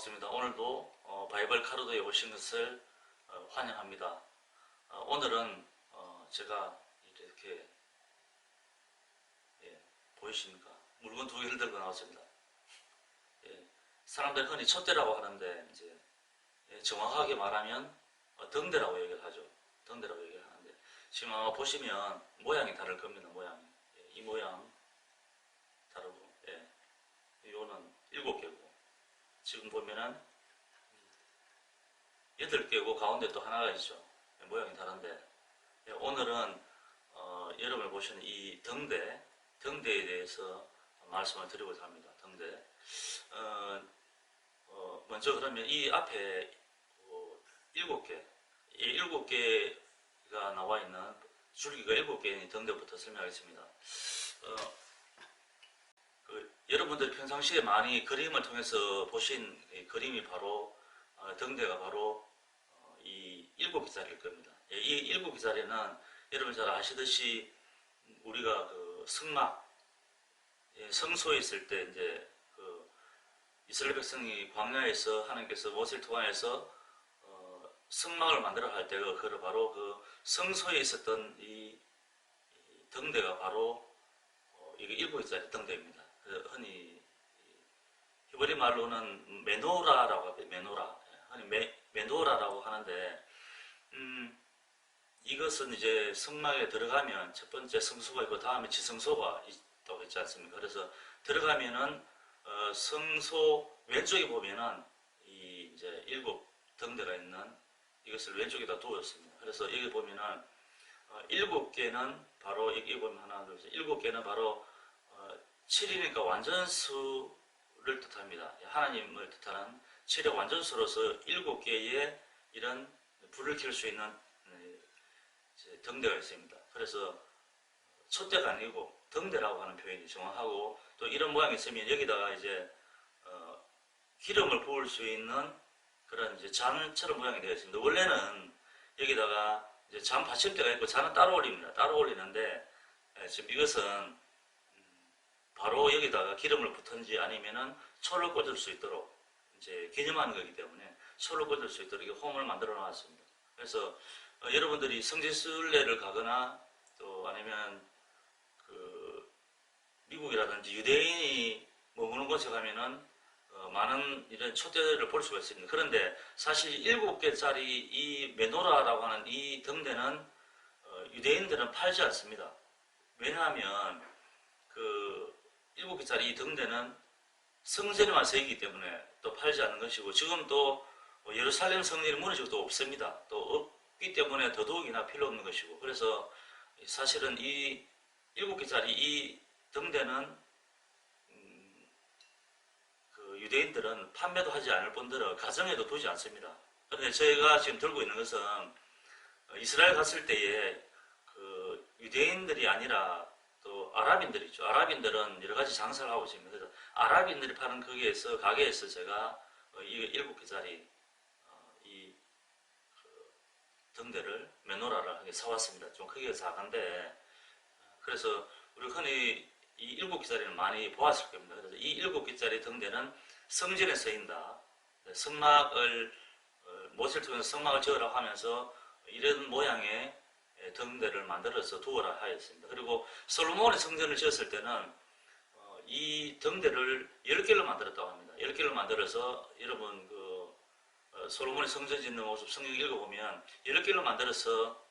반갑습니다. 오늘도 바이블 카르도에 오신 것을 환영합니다. 오늘은 제가 이렇게 보이십니까? 물건 두 개를 들고 나왔습니다. 사람들이 흔히 촛대라고 하는데 이제 정확하게 말하면 등대라고 얘기를 하죠. 등대라고 얘기를 하는데 지금 아마 보시면 모양이 다를 겁니다. 모양이 이 모양 다르고 이거는 7개고 지금 보면은 8개고 가운데 또 하나가 있죠. 모양이 다른데 오늘은 여러분이 보시는 이 등대에 대해서 말씀을 드리고자 합니다. 등대. 먼저 그러면 이 앞에 7개, 이 7개가 나와 있는 줄기가 7개인 등대부터 설명하겠습니다. 여러분들이 평상시에 많이 그림을 통해서 보신 그림이 바로 등대가 바로 이 7개짜리일 겁니다. 이 7개짜리는 여러분 잘 아시듯이 우리가 그 성막, 성소에 있을 때 이제 그 이스라엘 백성이 광야에서 하나님께서 모세를 통하여서 성막을 만들어 할 때가 그 바로 그 성소에 있었던 이 등대가 바로 이게 7개짜리 등대입니다. 흔히 히브리 말로는 메노라라고 합니다. 메노라. 흔히 메노라라고 하는데 이것은 이제 성막에 들어가면 첫 번째 성소가 있고 다음에 지성소가 있다고 했지 않습니까? 그래서 들어가면은 성소 왼쪽에 보면은 이 이제 7등대가 있는 이것을 왼쪽에다 두었습니다. 그래서 여기 보면은 7개는 바로 여기 보면 하나 둘 셋 7개는 바로 7이니까 완전수를 뜻합니다. 하나님을 뜻하는 7의 완전수로서 7개의 이런 불을 켤 수 있는 등대가 있습니다. 그래서 촛대가 아니고 등대라고 하는 표현이 정확하고 또 이런 모양이 있으면 여기다가 이제 기름을 부을 수 있는 그런 이제 잔처럼 모양이 되어 있습니다. 원래는 여기다가 이제 잔 받침대가 있고 잔은 따로 올립니다. 따로 올리는데 지금 이것은 바로 여기다가 기름을 붓든지 아니면은 초를 꽂을 수 있도록 이제 기념하는 거기 때문에 초를 꽂을 수 있도록 이렇게 홈을 만들어 놨습니다. 그래서 여러분들이 성지순례를 가거나 또 아니면 그 미국이라든지 유대인이 머무는 곳에 가면은 많은 이런 촛대를 볼 수가 있습니다. 그런데 사실 7개짜리 이 메노라라고 하는 이 등대는 유대인들은 팔지 않습니다. 왜냐하면 그 7개짜리 이 등대는 성전에만 쓰이기 때문에 또 팔지 않는 것이고 지금 또 예루살렘 성전이 무너지고 또 없습니다. 또 없기 때문에 더더욱이나 필요 없는 것이고 그래서 사실은 이 7개짜리 이 등대는 그 유대인들은 판매도 하지 않을 뿐더러 가정에도 두지 않습니다. 그런데 저희가 지금 들고 있는 것은 이스라엘 갔을 때에 그 유대인들이 아니라 또 아랍인들이죠. 아랍인들은 여러 가지 장사를 하고 있습니다. 그래서 아랍인들이 파는 가게에서 제가 이 7개짜리 이 등대를 메노라를 하게 사왔습니다. 좀 크기가 작은데 그래서 우리 흔히 이 7개짜리는 많이 보았을 겁니다. 그래서 이 7개짜리 등대는 성전에 쓰인다. 성막을 모세를 통해서 성막을 지으라고 하면서 이런 모양의 등대를 만들어서 두어라 하였습니다. 그리고 솔로몬의 성전을 지었을 때는 이 등대를 10개를 만들었다고 합니다. 10개를 만들어서 여러분 그 솔로몬의 성전 짓는 모습 성경 읽어보면 10개를 만들어서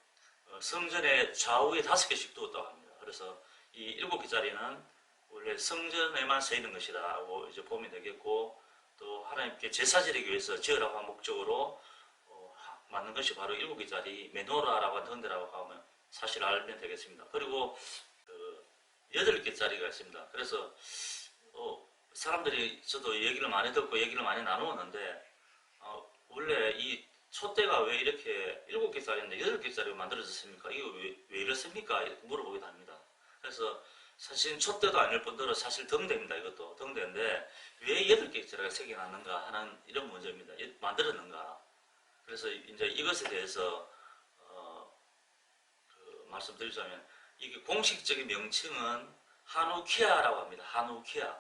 성전의 좌우에 5개씩 두었다고 합니다. 그래서 이 7개짜리는 원래 성전에만 쓰이는 것이라고 이제 보면 되겠고 또 하나님께 제사 지르기 위해서 지으라고 한 목적으로 맞는 것이 바로 7개짜리 메노라라고 하는 등대라고 하면 사실 알면 되겠습니다. 그리고 그 8개짜리가 있습니다. 그래서 사람들이 저도 얘기를 많이 듣고 얘기를 많이 나누었는데 원래 이 촛대가 왜 이렇게 7개짜리인데 8개짜리로 만들어졌습니까? 이거 왜 이렇습니까? 이렇게 물어보기도 합니다. 그래서 사실 촛대도 아닐 뿐더러 사실 등대입니다. 이것도 등대인데 왜 8개짜리가 생겨났는가 하는 이런 문제입니다. 만들었는가? 그래서 이제 이것에 대해서 말씀드리자면 이게 공식적인 명칭은 하누키아라고 합니다. 하누키아.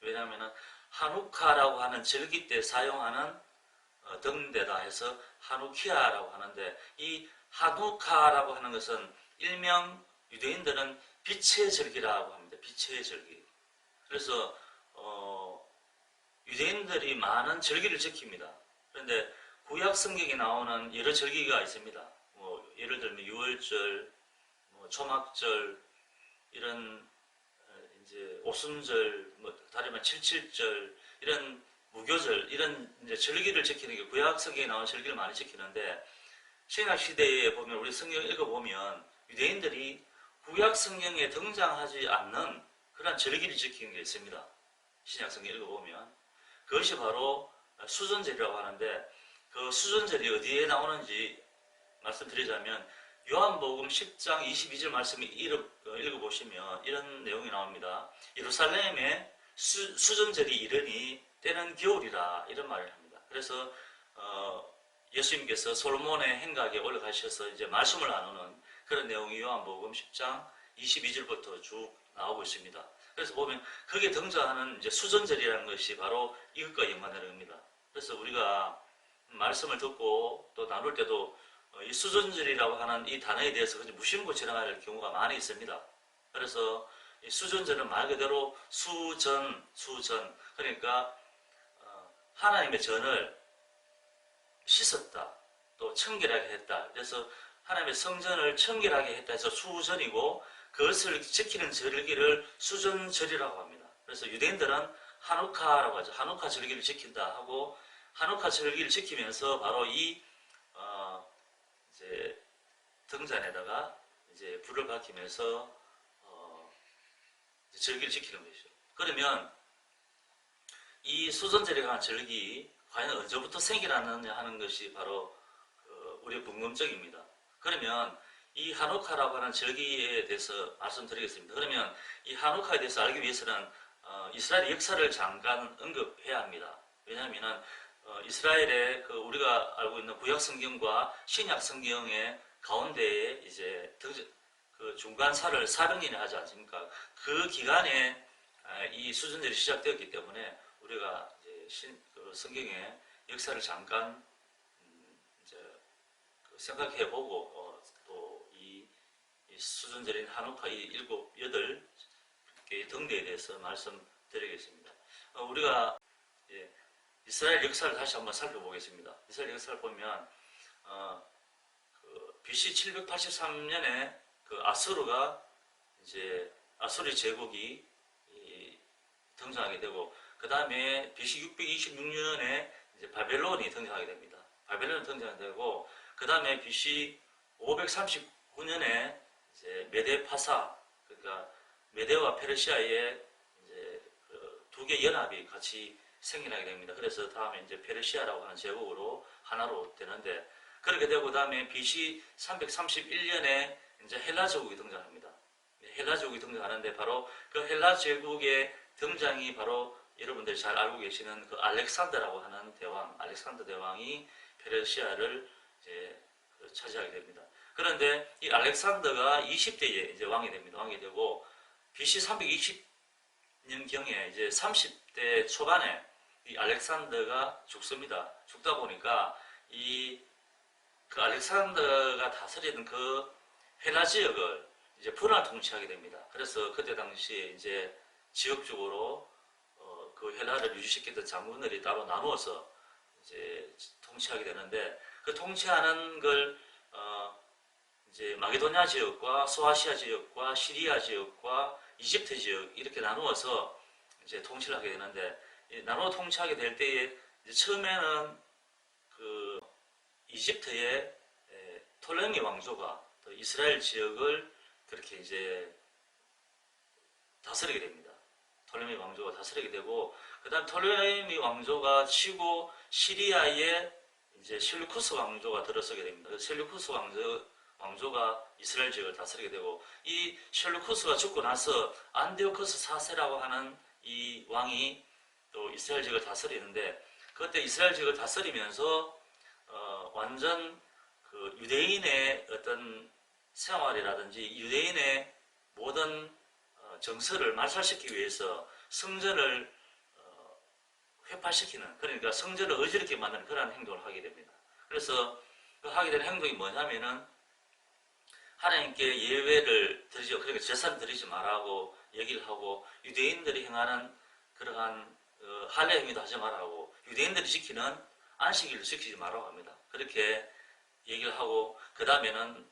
왜냐하면 하누카라고 하는 절기 때 사용하는 등대다 해서 하누키아라고 하는데, 이 하누카라고 하는 것은 일명 유대인들은 빛의 절기라고 합니다. 빛의 절기. 그래서 유대인들이 많은 절기를 지킵니다. 그런데 구약 성경에 나오는 여러 절기가 있습니다. 뭐 예를 들면 유월절, 뭐 초막절, 이런 이제 오순절, 뭐 다르면 칠칠절, 이런 무교절, 이런 이제 절기를 지키는 게 구약 성경에 나오는 절기를 많이 지키는데, 신약 시대에 보면 우리 성경 읽어보면 유대인들이 구약 성경에 등장하지 않는 그런 절기를 지키는 게 있습니다. 신약 성경 읽어보면 그것이 바로 수전절이라고 하는데, 그 수전절이 어디에 나오는지 말씀드리자면 요한복음 10장 22절 말씀을 읽어보시면 이런 내용이 나옵니다. 예루살렘에 수전절이 이르니 때는 겨울이라, 이런 말을 합니다. 그래서 예수님께서 솔로몬의 행각에 올라가셔서 이제 말씀을 나누는 그런 내용이 요한복음 10장 22절부터 쭉 나오고 있습니다. 그래서 보면 거기에 등장하는 이제 수전절이라는 것이 바로 이것과 연관되는 겁니다. 그래서 우리가 말씀을 듣고 또 나눌 때도 이 수전절이라고 하는 이 단어에 대해서 무심코 지나갈 경우가 많이 있습니다. 그래서 이 수전절은 말 그대로 수전, 그러니까 하나님의 전을 씻었다, 또 청결하게 했다. 그래서 하나님의 성전을 청결하게 했다 해서 수전이고, 그것을 지키는 절기를 수전절이라고 합니다. 그래서 유대인들은 하누카라고 하죠. 하누카 절기를 지킨다 하고, 하누카 절기를 지키면서 바로 이 이제 등잔에다가 이제 불을 밝히면서 절기를 지키는 것이죠. 그러면 이 수전절에 관한 절기 과연 언제부터 생겨났느냐 하는 것이 바로 우리의 궁금증입니다. 그러면 이 하누카라고 하는 절기에 대해서 말씀드리겠습니다. 그러면 이 하누카에 대해서 알기 위해서는 이스라엘의 역사를 잠깐 언급해야 합니다. 왜냐하면 이스라엘의 우리가 알고 있는 구약 성경과 신약 성경의 가운데에 이제 그 중간사를 400년이 하지 않습니까? 그 기간에 이 수전절이 시작되었기 때문에 우리가 이제 성경의 역사를 잠깐 이제 생각해보고 또 이 수전절인 하누카 이 8개의 등대에 대해서 말씀드리겠습니다. 우리가 이스라엘 역사를 다시 한번 살펴보겠습니다. 이스라엘 역사를 보면 BC 783년에 그 아수르가 이제 아수르 제국이 등장하게 되고, 그 다음에 BC 626년에 이제 바벨론이 등장하게 됩니다. 바벨론이 등장되고, 그 다음에 BC 539년에 이제 메데파사, 그러니까 메데와 페르시아의 이제 두 개 연합이 같이 생겨나게 됩니다. 그래서 다음에 이제 페르시아라고 하는 제국으로 하나로 되는데, 그렇게 되고 다음에 BC 331년에 이제 헬라 제국이 등장합니다. 헬라 제국이 등장하는데 바로 그 헬라 제국의 등장이 바로 여러분들이 잘 알고 계시는 그 알렉산더라고 하는 대왕, 알렉산더 대왕이 페르시아를 이제 차지하게 됩니다. 그런데 이 알렉산더가 20대에 이제 왕이 됩니다. 왕이 되고 BC 320년경에 이제 30대 초반에 이 알렉산더가 죽습니다. 죽다 보니까 그 알렉산더가 다스리던 그 헬라 지역을 이제 분할 통치하게 됩니다. 그래서 그때 당시에 이제 지역적으로 그 헬라를 유지시켰던 장군들이 따로 나누어서 이제 통치하게 되는데, 그 통치하는 걸 이제 마게도냐 지역과 소아시아 지역과 시리아 지역과 이집트 지역 이렇게 나누어서 이제 통치를 하게 되는데, 나누어 통치하게 될 때에 처음에는 그 이집트의 톨레미 왕조가 이스라엘 지역을 그렇게 이제 다스리게 됩니다. 톨레미 왕조가 다스리게 되고, 그 다음 톨레미 왕조가 치고 시리아에 이제 셀루쿠스 왕조가 들어서게 됩니다. 셀루쿠스 왕조가 이스라엘 지역을 다스리게 되고, 이 셀루쿠스가 죽고 나서 안디오코스 4세라고 하는 이 왕이 또 이스라엘 지역을 다스리는데, 그때 이스라엘 지역을 다스리면서 완전 그 유대인의 어떤 생활이라든지 유대인의 모든 정서를 말살시키기 위해서 성전을 회파시키는, 그러니까 성전을 어지럽게 만드는 그런 행동을 하게 됩니다. 그래서 그 하게 되는 행동이 뭐냐면은 하나님께 예외를 드리죠. 그러니까 제사를 드리지 말라고 얘기를 하고, 유대인들이 행하는 그러한 할례 행위도 하지 말라고, 유대인들이 지키는 안식일을 지키지 말라고 합니다. 그렇게 얘기를 하고, 그 다음에는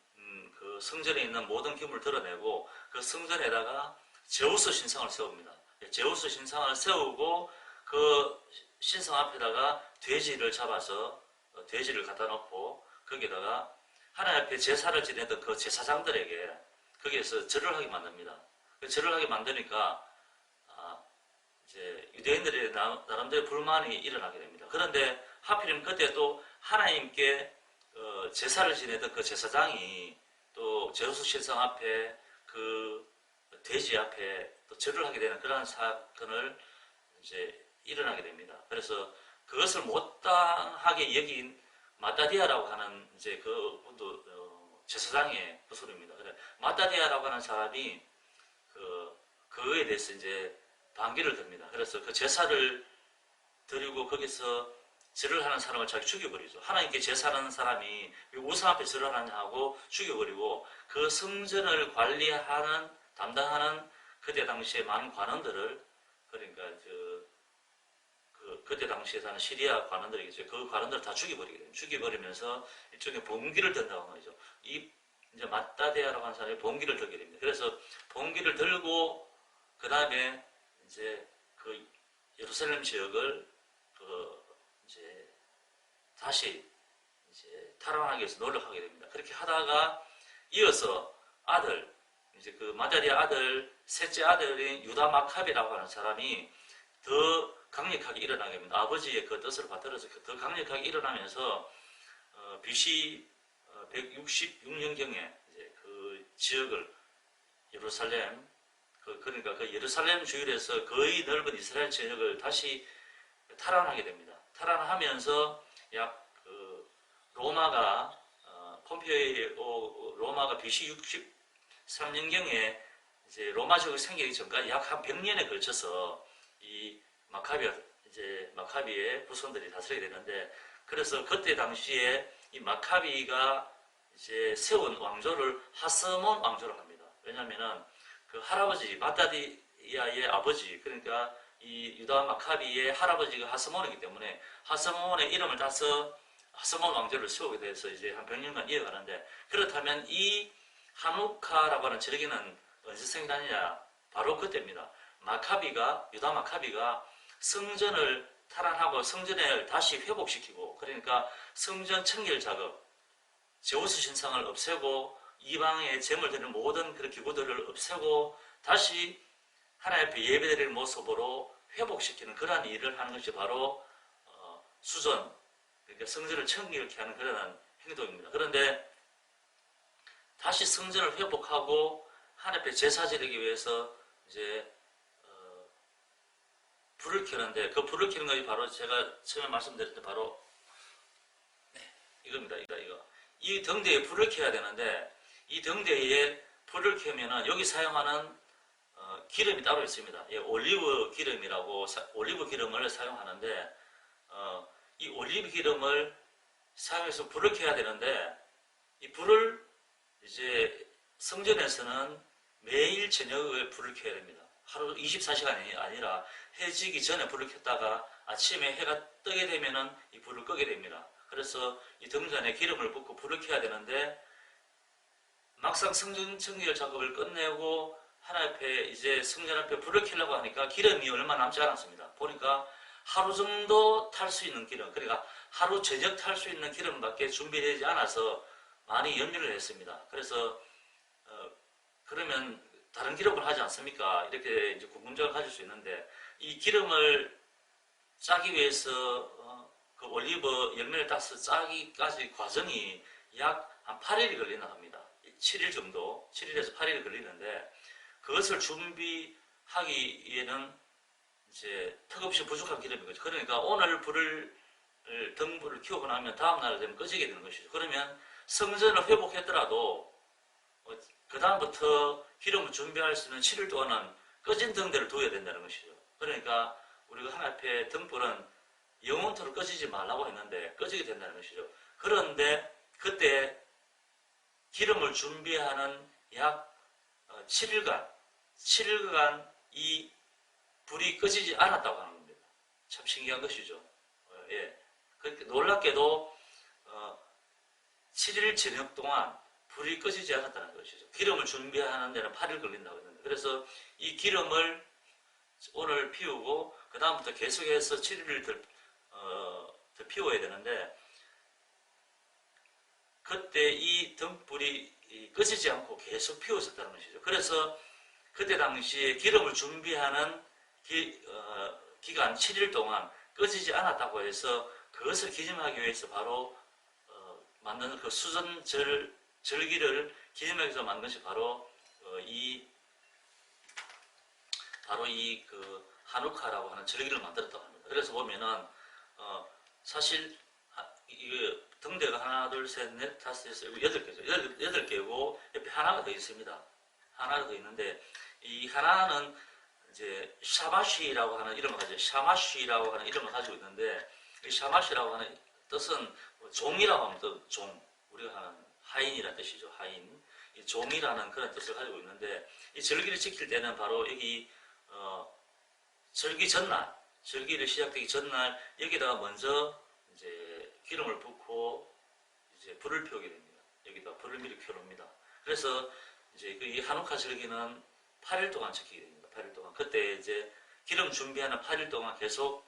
그 성전에 있는 모든 기물을 드러내고, 그 성전에다가 제우스 신상을 세웁니다. 제우스 신상을 세우고 그 신상 앞에다가 돼지를 잡아서 돼지를 갖다 놓고 거기다가 하나님 앞에 제사를 지내던 그 제사장들에게 거기에서 절을 하게 만듭니다. 절을 하게 만드니까 이제 유대인들의 나름대로 불만이 일어나게 됩니다. 그런데 하필이면 그때 또 하나님께 제사를 지내던 그 제사장이 또 제우스 신상 앞에 그 돼지 앞에 또 절을 하게 되는 그런 사건을 이제 일어나게 됩니다. 그래서 그것을 못당하게 여긴 마따디아라고 하는 이제 그 분도 제사장의 부술입니다. 마따디아라고 하는 사람이 그거에 대해서 이제 반기를 듭니다. 그래서 그 제사를 드리고 거기서 절을 하는 사람을 자기 죽여버리죠. 하나님께 제사하는 사람이 우상 앞에 절을 하냐고 죽여버리고 그 성전을 관리하는 담당하는 그때 당시에 많은 관원들을, 그러니까 그때 당시에 사는 시리아 관원들이겠죠. 그 관원들을 다 죽여버리게 됩니다. 죽여버리면서 일종의 봉기를 든다고 하죠. 이제 마따데아라고 하는 사람이 봉기를 들게 됩니다. 그래서 봉기를 들고 그 다음에 이제 그 예루살렘 지역을 이제 다시 이제 탈환하기 위해서 노력하게 됩니다. 그렇게 하다가 이어서 이제 그 마따디아 아들, 셋째 아들인 유다 마카비라고 하는 사람이 더 강력하게 일어나게 됩니다. 아버지의 그 뜻을 받들어서 더 강력하게 일어나면서 BC 166년경에 이제 그 지역을 예루살렘, 그러니까 그 예루살렘 주일에서 거의 넓은 이스라엘 지역을 다시 탈환하게 됩니다. 탈환하면서 약 로마가 로마가 BC 63년경에 이제 로마 제국이 생기기 전까지 약 한 100년에 걸쳐서 이 마카비의 후손들이 다스리게 되는데, 그래서 그때 당시에 이 마카비가 이제 세운 왕조를 하스몬 왕조로 합니다. 왜냐하면은 그 할아버지 마따디아의 아버지, 그러니까 이 유다 마카비의 할아버지가 하스몬이기 때문에 하스몬의 이름을 따서 하스몬 왕조를 세우게 돼서 이제 한 100년간 이어가는데, 그렇다면 이 하누카라고 하는 절기는 언제 생기느냐? 바로 그때입니다. 유다 마카비가 성전을 탈환하고 성전을 다시 회복시키고, 그러니까 성전 청결 작업, 제우스 신상을 없애고 이방의 제물 드리는 모든 그런 기구들을 없애고 다시 하나님 앞에 예배드리는 모습으로 회복시키는 그러한 일을 하는 것이 바로 수전, 그러니까 성전을 청결케 하는 그런 행동입니다. 그런데 다시 성전을 회복하고 하나님 앞에 제사 지내기 위해서 이제 불을 켜는데, 그 불을 켜는 것이 바로 제가 처음에 말씀드렸던 바로 이겁니다. 이거. 이 등대에 불을 켜야 되는데, 이 등대에 불을 켜면은 여기 사용하는 기름이 따로 있습니다. 올리브 기름이라고 올리브 기름을 사용하는데, 이 올리브 기름을 사용해서 불을 켜야 되는데, 이 불을 이제 성전에서는 매일 저녁에 불을 켜야 됩니다. 하루 24시간이 아니라 해지기 전에 불을 켰다가 아침에 해가 뜨게 되면은 이 불을 끄게 됩니다. 그래서 이 등잔에 기름을 붓고 불을 켜야 되는데, 막상 성전 청결 작업을 끝내고 하나님 앞에 이제 성전 앞에 불을 켜려고 하니까 기름이 얼마 남지 않았습니다. 보니까 하루 정도 탈 수 있는 기름, 그러니까 하루 저녁 탈 수 있는 기름밖에 준비되지 않아서 많이 염려를 했습니다. 그래서 그러면 다른 기름을 하지 않습니까? 이렇게 이제 궁금증을 가질 수 있는데, 이 기름을 짜기 위해서 그 올리브 열매를 따서 짜기까지 과정이 약 한 8일이 걸리나 합니다. 7일 정도, 7일에서 8일이 걸리는데, 그것을 준비하기에는 이제 턱없이 부족한 기름인 거죠. 그러니까 오늘 등불을 켜고 나면 다음날 되면 꺼지게 되는 것이죠. 그러면 성전을 회복했더라도 그 다음부터 기름을 준비할 수 있는 7일 동안은 꺼진 등대를 두어야 된다는 것이죠. 그러니까 우리가 하나님 앞에 등불은 영원토록 꺼지지 말라고 했는데 꺼지게 된다는 것이죠. 그런데 그때 기름을 준비하는 약 7일간 이 불이 꺼지지 않았다고 하는 겁니다. 참 신기한 것이죠. 예. 그렇게 놀랍게도 7일 저녁 동안 불이 꺼지지 않았다는 것이죠. 기름을 준비하는 데는 8일 걸린다고 했는데, 그래서 이 기름을 오늘 피우고 그 다음부터 계속해서 7일을 더 피워야 되는데, 그때 이 등불이 꺼지지 않고 계속 피워졌다는 것이죠. 그래서 그때 당시에 기름을 준비하는 기간 7일 동안 꺼지지 않았다고 해서 그것을 기념하기 위해서 바로 만든 그 수전 절기를 기념하기 위해서 만든 것이 바로 그 하누카라고 하는 절기를 만들었다고 합니다. 그래서 보면은 사실 이게 등대가 하나, 둘, 셋, 넷, 다섯, 여섯, 일곱, 8개죠. 8개고 옆에 하나가 더 있습니다. 하나가 더 있는데 이 하나는 이제 샤마시라고 하는 이름을 가지고 샤마시라고 하는 이름을 가지고 있는데, 이 샤마시라고 하는 뜻은 종이라고 하면 또 종, 우리가 하는 하인이라는 뜻이죠. 하인. 이 종이라는 그런 뜻을 가지고 있는데, 이 절기를 지킬 때는 바로 여기 절기 전날, 절기를 시작되기 전날 여기다가 먼저 이제 기름을 붓고 이제 불을 피우게 됩니다. 여기다 불을 미리 켜놓습니다. 그래서 이제 이 하누카 절기는 8일 동안 지키게 됩니다. 8일 동안. 그때 이제 기름 준비하는 8일 동안 계속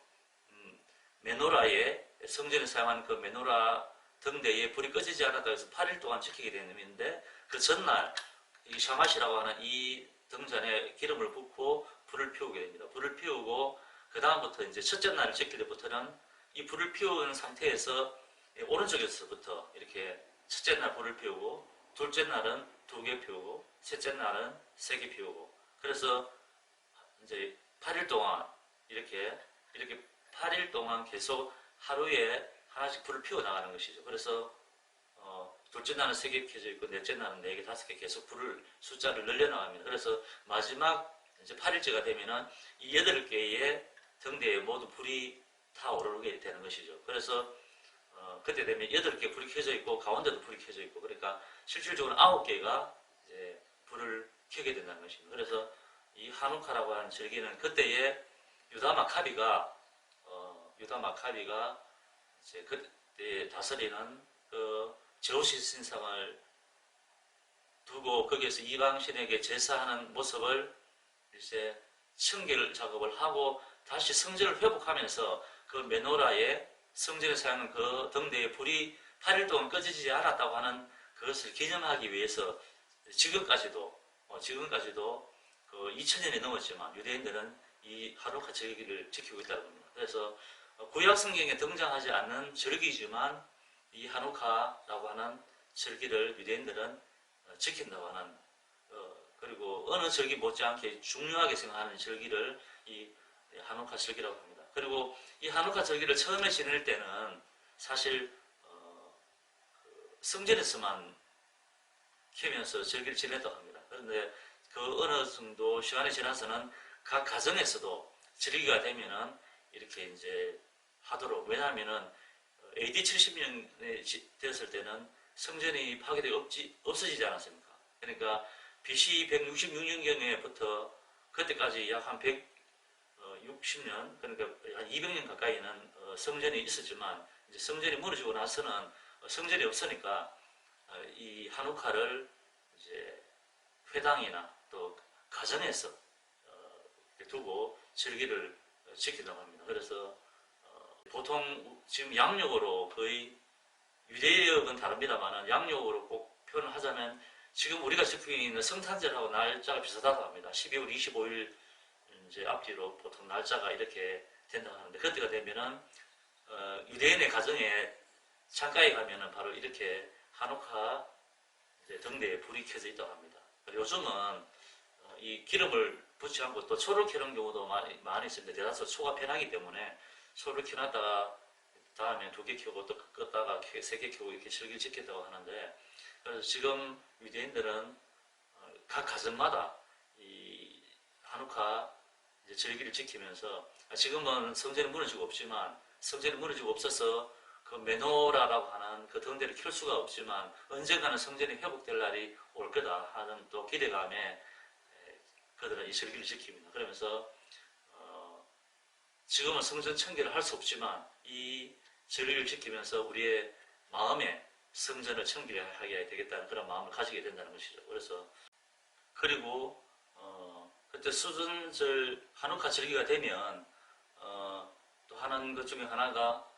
메노라에 성전에 사용하는 그 메노라 등대에 불이 꺼지지 않았다고 해서 8일 동안 지키게 되는데, 그 전날 이 샤마시라고 하는 이 등잔에 기름을 붓고 불을 피우게 됩니다. 불을 피우고 그 다음부터 이제 첫째 날을 지킬 때부터는 이 불을 피우는 상태에서 오른쪽에서부터 이렇게 첫째 날 불을 피우고, 둘째 날은 2개 피우고, 셋째 날은 3개 피우고, 그래서 이제 8일 동안 이렇게 8일 동안 계속 하루에 하나씩 불을 피워 나가는 것이죠. 그래서 둘째 날은 3개 켜져 있고, 넷째 날은 4개, 5개 계속 불을 숫자를 늘려 나갑니다. 그래서 마지막 이제 8일째가 되면은 이 8개의 등대에 모두 불이 다 오르게 되는 것이죠. 그래서 그때 되면 8개 불이 켜져 있고 가운데도 불이 켜져 있고, 그러니까 실질적으로 9개가 이제 불을 켜게 된다는 것입니다. 그래서 이 하누카라고 하는 절기는 그때에 유다 마카비가 이제 그때 다스리는 그 제우시 신상을 두고 거기에서 이방신에게 제사하는 모습을 이제 청결 작업을 하고 다시 성전을 회복하면서 그 메노라에 성전에 사용하는 그 등대의 불이 8일 동안 꺼지지 않았다고 하는 그것을 기념하기 위해서 지금까지도 그 2000년이 넘었지만 유대인들은 이 하누카 절기를 지키고 있다고 합니다. 그래서 구약 성경에 등장하지 않는 절기지만 이 하누카라고 하는 절기를 유대인들은 지킨다고 하는, 그리고 어느 절기 못지않게 중요하게 생각하는 절기를 이 하누카 절기라고 합니다. 그리고 이 하누카 절기를 처음에 지낼 때는 사실 성전에서만 켜면서 절기를 지냈다고 합니다. 그런데 그 어느 정도 시간이 지나서는 각 가정에서도 절기가 되면은 이렇게 이제 하도록, 왜냐하면은 AD 70년에 되었을 때는 성전이 파괴되고 없어지지 않았습니까? 그러니까 BC 166년경에부터 그때까지 약 한 160년, 그러니까 한 200년 가까이는 성전이 있었지만, 이제 성전이 무너지고 나서는 성전이 없으니까 이 하누카를 이제 회당이나 또 가정에서 두고 절기를 지키려고 합니다. 그래서 보통 지금 양력으로 거의 유대력은 다릅니다만 양력으로 꼭 표현을 하자면 지금 우리가 지키고 있는 성탄절하고 날짜가 비슷하다고 합니다. 12월 25일 이제 앞뒤로 보통 날짜가 이렇게 된다고 하는데, 그때가 되면은 유대인의 가정에 창가에 가면은 바로 이렇게 하누카 이제 등대에 불이 켜져 있다고 합니다. 요즘은 이 기름을 붙지 않고 또 초를 켜는 경우도 많이 있습니다. 대다수 초가 편하기 때문에 초를 켜놨다가 다음에 2개 켜고 또 껐다가 3개 켜고 이렇게 절기를 지킨다고 하는데, 그래서 지금 유대인들은 각 가정마다 이 하누카 이제 절기를 지키면서 지금은 성전이 무너지고 없지만 성전이 무너지고 없어서 그 메노라라고 하는 그 등대를 켤 수가 없지만 언젠가는 성전이 회복될 날이 올 거다 하는 또 기대감에 그들은 이 절기를 지킵니다. 그러면서 지금은 성전 청결을 할 수 없지만 이 절기를 지키면서 우리의 마음에 성전을 청결하게 되겠다는 그런 마음을 가지게 된다는 것이죠. 그리고 그때 수전절 한우카 절기가 되면 또 하는 것 중에 하나가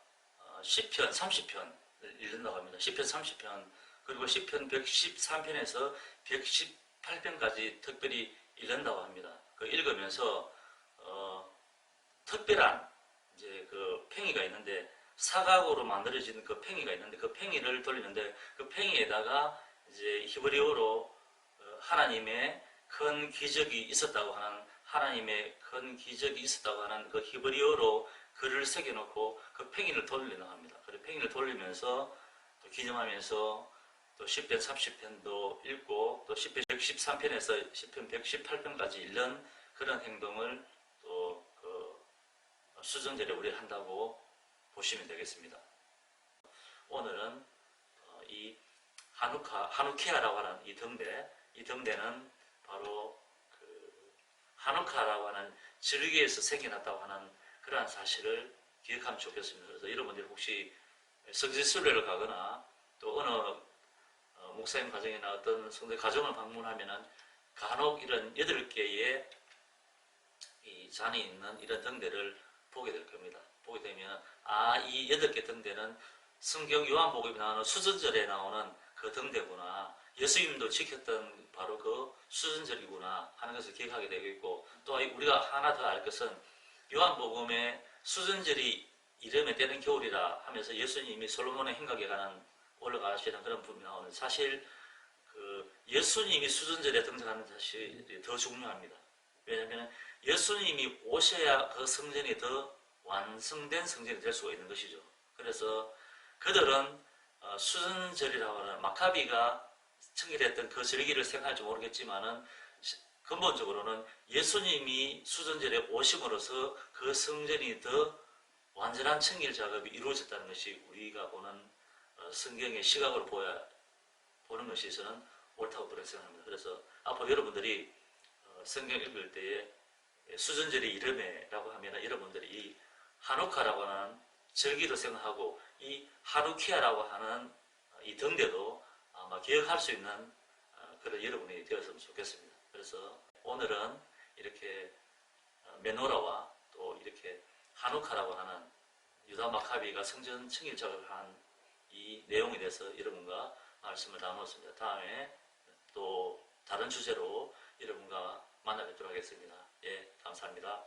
시편 30편을 읽는다고 합니다. 시편 30편 그리고 시편 113편에서 118편까지 특별히 읽는다고 합니다. 그 읽으면서 특별한 이제 그 팽이가 있는데 사각으로 만들어진 그 팽이가 있는데 그 팽이를 돌리는데 그 팽이에다가 이제 히브리어로 하나님의 큰 기적이 있었다고 하는 하나님의 큰 기적이 있었다고 하는 그 히브리어로 글을 새겨놓고 그 팽이를 돌리려 합니다. 그 팽이를 돌리면서 또 기념하면서 또 10편 30편도 읽고 또 10편 113편에서 10편 118편까지 읽는 그런 행동을 또 그 수정절에 우리 한다고 보시면 되겠습니다. 오늘은 이 하누키아라고 하는 이 등대는 바로 그 하누카라고 하는 절기에서 생겨났다고 하는 그러한 사실을 기억하면 좋겠습니다. 그래서 여러분들이 혹시 성지순례를 가거나 또 어느 목사님 가정이나 어떤 성도 가정을 방문하면은 간혹 이런 8개의 이 잔이 있는 이런 등대를 보게 될 겁니다. 보게 되면 이 8개 등대는 성경 요한복음에 나오는 수전절에 나오는 그 등대구나. 예수님도 지켰던 바로 그 수전절이구나 하는 것을 기억하게 되겠고 또 우리가 하나 더 알 것은 요한복음에 수전절이 이르면 때는 겨울이라 하면서 예수님이 솔로몬의 행각에 가는 올라가시는 그런 부분이 나오는데 사실 그 예수님이 수전절에 등장하는 사실이 더 중요합니다. 왜냐하면 예수님이 오셔야 그 성전이 더 완성된 성전이 될 수가 있는 것이죠. 그래서 그들은 수전절이라고 하는 마카비가 청결했던 그 절기를 생각할지 모르겠지만은 근본적으로는 예수님이 수전절에 오심으로써 그 성전이 더 완전한 청결 작업이 이루어졌다는 것이 우리가 보는 성경의 시각으로 보는 것이 저는 옳다고 그렇게 생각합니다. 그래서 앞으로 여러분들이 성경 읽을 때에 수전절의 이름에라고 하면 여러분들이 이 하누카라고 하는 절기도 생각하고 이 하누키아라고 하는 이 등대도 아마 기억할 수 있는 그런 여러분이 되었으면 좋겠습니다. 그래서 오늘은 이렇게 메노라와 또 이렇게 하누카라고 하는 유다 마카비가 성전 청일 작업을 한 이 내용에 대해서 여러분과 말씀을 나누었습니다. 다음에 또 다른 주제로 여러분과 만나 뵙도록 하겠습니다. 예, 감사합니다.